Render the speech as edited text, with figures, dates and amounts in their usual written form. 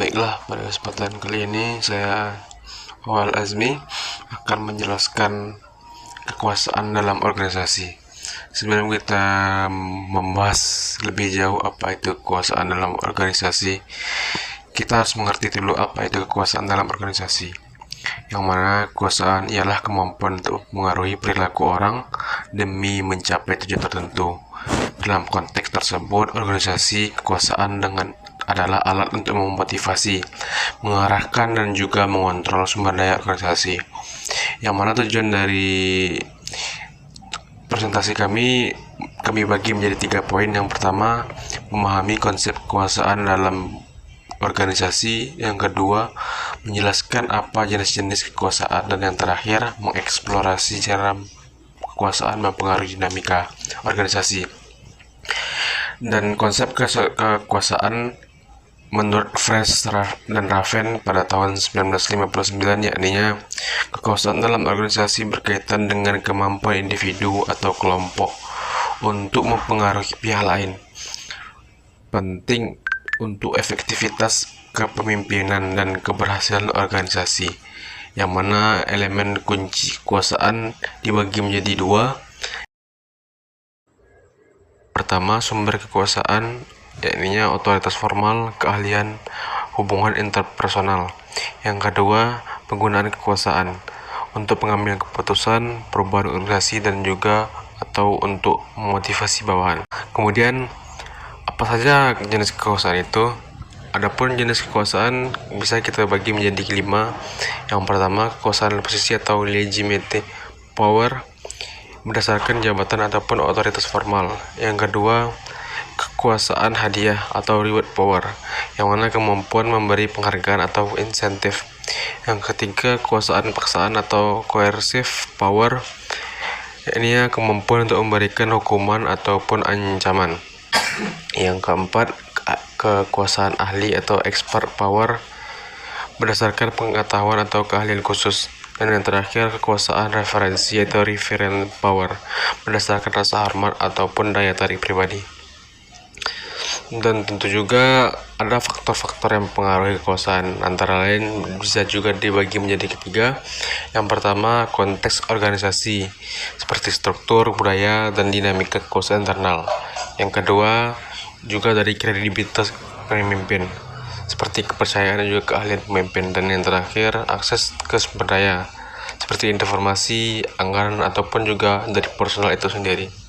Baiklah, pada kesempatan kali ini saya Awal Azmi akan menjelaskan kekuasaan dalam organisasi. Sebelum kita membahas lebih jauh apa itu kekuasaan dalam organisasi, kita harus mengerti dulu apa itu kekuasaan dalam organisasi. Yang mana kekuasaan ialah kemampuan untuk mengaruhi perilaku orang demi mencapai tujuan tertentu. Dalam konteks tersebut, organisasi kekuasaan adalah alat untuk memotivasi, mengarahkan dan juga mengontrol sumber daya organisasi. Yang mana tujuan dari presentasi kami bagi menjadi 3 poin. Yang pertama, memahami konsep kekuasaan dalam organisasi. Yang kedua, menjelaskan apa jenis-jenis kekuasaan. Dan yang terakhir, mengeksplorasi cara kekuasaan mempengaruhi dinamika organisasi. Dan konsep kekuasaan menurut Fresh dan Raven pada tahun 1959, yakni kekuasaan dalam organisasi berkaitan dengan kemampuan individu atau kelompok untuk mempengaruhi pihak lain, penting untuk efektivitas kepemimpinan dan keberhasilan organisasi. Yang mana elemen kunci kekuasaan dibagi menjadi 2. Pertama, sumber kekuasaan, yakni otoritas formal, keahlian, hubungan interpersonal. Yang kedua, penggunaan kekuasaan untuk pengambilan keputusan, perubahan organisasi, dan juga atau untuk memotivasi bawahan. Kemudian, apa saja jenis kekuasaan itu? Adapun jenis kekuasaan bisa kita bagi menjadi 5. Yang pertama, kekuasaan posisi atau legitimate power berdasarkan jabatan ataupun otoritas formal. Yang kedua, kekuasaan hadiah atau reward power, yang mana kemampuan memberi penghargaan atau insentif. Yang ketiga, kekuasaan paksaan atau coercive power, yakni kemampuan untuk memberikan hukuman ataupun ancaman. Yang keempat, kekuasaan ahli atau expert power berdasarkan pengetahuan atau keahlian khusus. Dan yang terakhir, kekuasaan referensi atau reference power berdasarkan rasa hormat ataupun daya tarik pribadi. Dan tentu juga ada faktor-faktor yang mempengaruhi kekuasaan, antara lain bisa juga dibagi menjadi 3. Yang pertama, konteks organisasi seperti struktur, budaya, dan dinamika kekuasaan internal. Yang kedua, juga dari kredibilitas pemimpin seperti kepercayaan dan juga keahlian pemimpin. Dan yang terakhir, akses ke sumber daya seperti informasi, anggaran, ataupun juga dari personal itu sendiri.